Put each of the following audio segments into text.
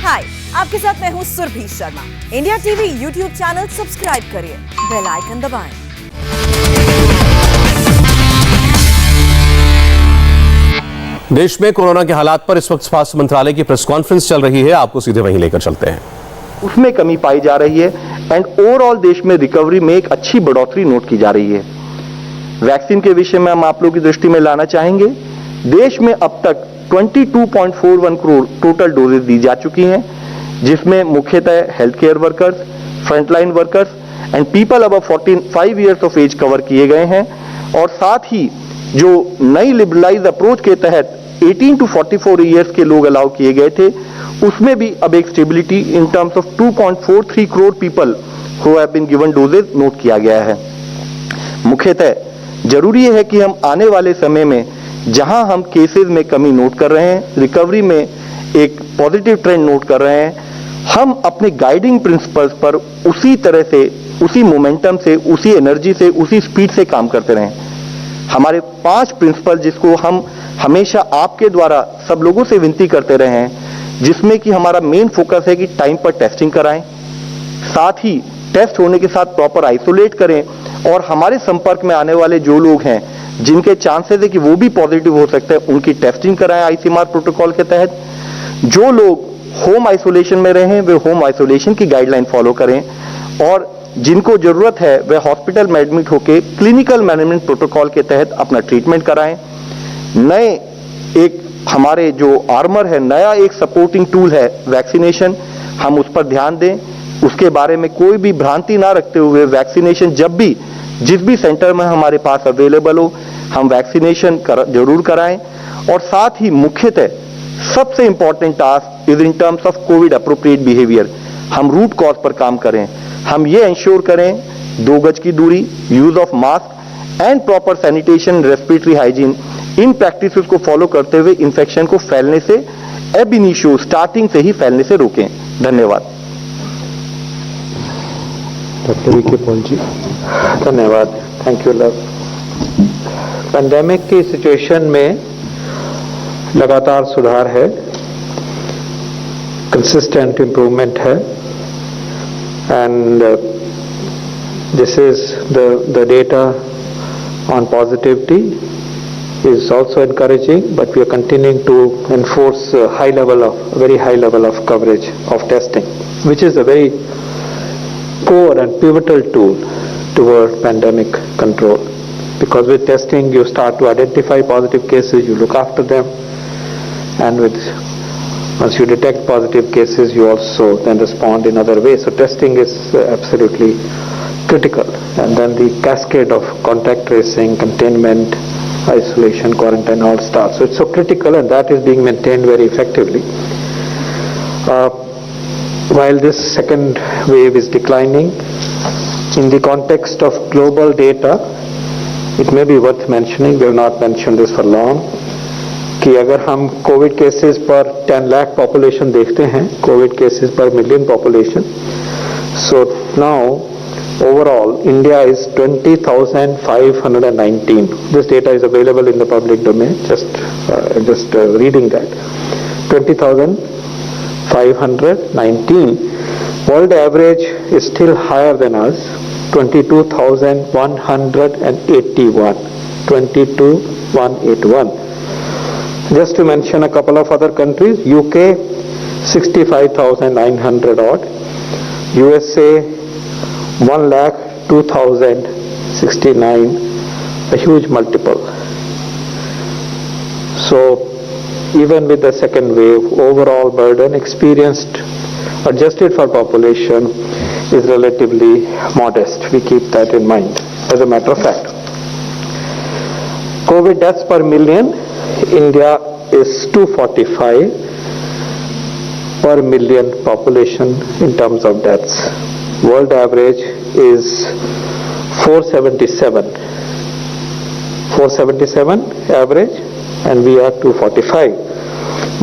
हाय, आपके साथ मैं हूँ Surabhi Sharma. India TV YouTube channel subscribe करिए, बेल आइकन दबाएं। देश में कोरोना के हालात पर इस वक्त स्वास्थ्य मंत्रालय की प्रेस कॉन्फ्रेंस चल रही है, आपको सीधे वहीं लेकर चलते हैं। उसमें कमी पाई जा रही है एंड ओवरऑल देश में रिकवरी में एक अच्छी बढ़ोतरी नोट की जा रही है। वैक्सीन के विषय में हम आप लोगों की दृष्टि में लाना चाहेंगे। देश में अब तक 22.41 करोड़ टोटल डोजेज दी जा चुकी हैं, जिसमें मुख्यतः health care workers, frontline workers and people above 45 years of age cover किए गए हैं। और साथ ही जो नई लिबरलाइज अप्रोच के तहत 18 to 44 ईयर्स के लोग अलाउ किए गए थे, उसमें भी अब एक stability in terms of 2.43 crore people who have been given doses note किया गया है। मुख्यतः जरूरी है कि हम आने वाले समय में जहां हम केसेस में कमी नोट कर रहे हैं, रिकवरी में एक पॉजिटिव ट्रेंड नोट कर रहे हैं, हम अपने गाइडिंग प्रिंसिपल्स पर उसी तरह से, उसी मोमेंटम से, उसी एनर्जी से, उसी स्पीड से काम करते रहें। हमारे 5 प्रिंसिपल जिसको हम हमेशा आपके द्वारा सब लोगों से विनती करते रहे हैं, जिसमें कि हमारा मेन फोकस है कि टाइम पर टेस्टिंग कराएं, साथ ही टेस्ट होने के साथ प्रॉपर आइसोलेट करें और हमारे संपर्क में आने वाले जो लोग हैं जिनके चांसेस है कि वो भी पॉजिटिव हो सकते हैं, उनकी टेस्टिंग कराएं आईसीएमआर प्रोटोकॉल के तहत। जो लोग होम आइसोलेशन में रहे वे होम आइसोलेशन की गाइडलाइन फॉलो करें और जिनको जरूरत है वे हॉस्पिटल में एडमिट होकर क्लिनिकल मैनेजमेंट प्रोटोकॉल के तहत अपना ट्रीटमेंट कराएं। नए एक हमारे जो आर्मर है, नया एक सपोर्टिंग टूल है वैक्सीनेशन, हम उस पर ध्यान दें। उसके बारे में कोई भी भ्रांति ना रखते हुए वैक्सीनेशन जब भी जिस भी सेंटर में हमारे पास अवेलेबल हो, हम वैक्सीनेशन जरूर कराएं। और साथ ही मुख्यतः सबसे important task is in terms of Covid appropriate behaviour, हम रूट कॉज पर काम करें। हम ये इंश्योर करें 2 गज की दूरी, use of mask and proper sanitation, respiratory hygiene, in practices को फॉलो करते हुए इंफेक्शन को फैलने से एब इनिशियो स्टार्टिंग से ही फैलने से रोकें। धन्यवाद। डॉक्टर वीके पॉल जी। धन्यवाद, थैंक यू लव। पेंडेमिक की सिचुएशन में लगातार सुधार है, कंसिस्टेंट इम्प्रूवमेंट है and this is the data on positivity is also encouraging, but we are continuing to enforce very high level of coverage of testing, which is a very core and pivotal tool toward pandemic control. Because with testing you start to identify positive cases, you look after them, and once you detect positive cases you also then respond in other ways. So testing is absolutely critical, and then the cascade of contact tracing, containment, isolation, quarantine all starts. So it's so critical, and that is being maintained very effectively. While this second wave is declining, in the context of global data, it may be worth mentioning, we have not mentioned this for long, कि अगर हम Covid cases पर 10 lakh population देखते हैं, Covid cases पर million population, so now overall India is 20,519. This data is available in the public domain, just reading that. 20,519. World average is still higher than us, 22,181. 22,181. Just to mention a couple of other countries, UK 65,900 odd, USA 1,02,069, a huge multiple. So even with the second wave, overall burden experienced adjusted for population is relatively modest. We keep that in mind as a matter of fact. COVID deaths per million, India is 245 per million population in terms of deaths. World average is 477 average, and we are 245.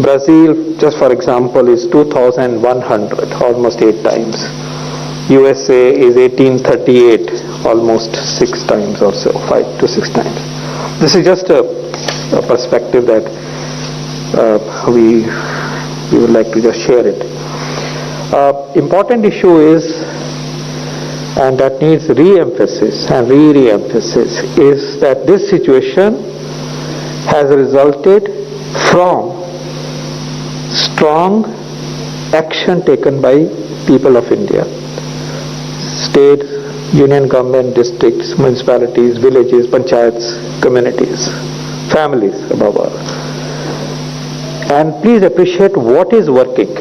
Brazil, just for example, is 2,100, almost 8 times. USA is 1,838, almost 6 times or so, 5 to 6 times. This is just a perspective that we we would like to just share it. Important issue is, and that needs re-emphasis and re-emphasis, is that this situation has resulted from strong action taken by people of India, state, union government, districts, municipalities, villages, panchayats, communities, families above all. And please appreciate what is working.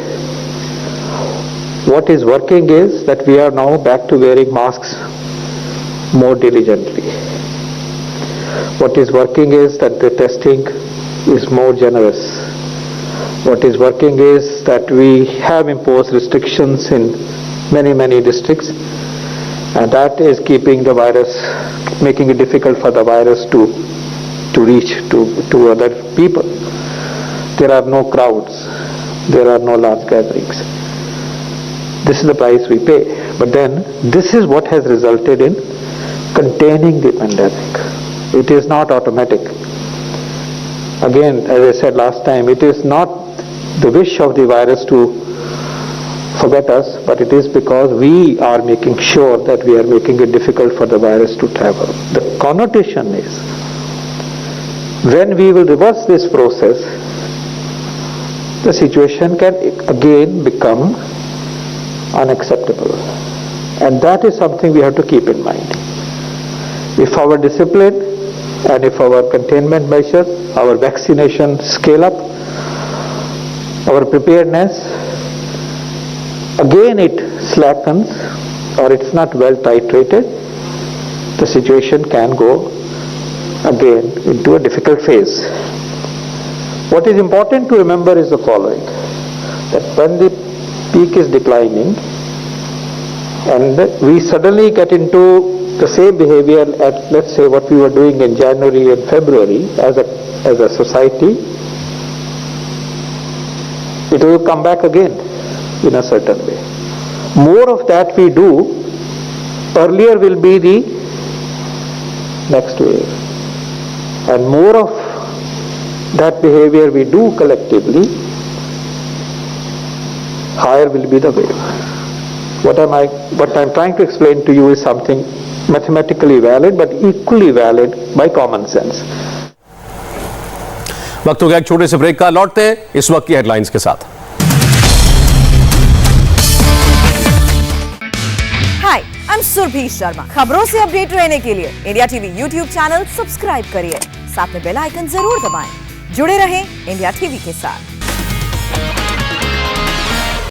What is working is that we are now back to wearing masks more diligently. What is working is that the testing is more generous. What is working is that we have imposed restrictions in many districts, and that is keeping the virus, making it difficult for the virus to reach to other people. There are no crowds, there are no large gatherings. This is the price we pay. But then this is what has resulted in containing the pandemic. It is not automatic. Again, as I said last time, it is not the wish of the virus to forget us, but it is because we are making sure that we are making it difficult for the virus to travel. The connotation is, when we will reverse this process, the situation can again become unacceptable. And that is something we have to keep in mind. If our discipline and if our containment measures, our vaccination scale up, our preparedness, again it slackens or it's not well titrated, the situation can go again into a difficult phase. What is important to remember is the following, that when the peak is declining and we suddenly get into the same behavior at, let's say, what we were doing in January and February as a society, it will come back again in a certain way. More of that we do, earlier will be the next wave. And more of that behavior we do collectively, higher will be the wave. What I'm trying to explain to you is something mathematically valid but equally valid by common sense. वक्त हो गया एक छोटे से break का, लौटते हैं इस वक्त की हेडलाइंस के साथ। हाय, आई एम सुरभि शर्मा। खबरों से अपडेट रहने के लिए India TV YouTube channel subscribe करिए, साथ में बेल आइकन जरूर दबाएं। जुड़े रहें इंडिया टीवी के साथ।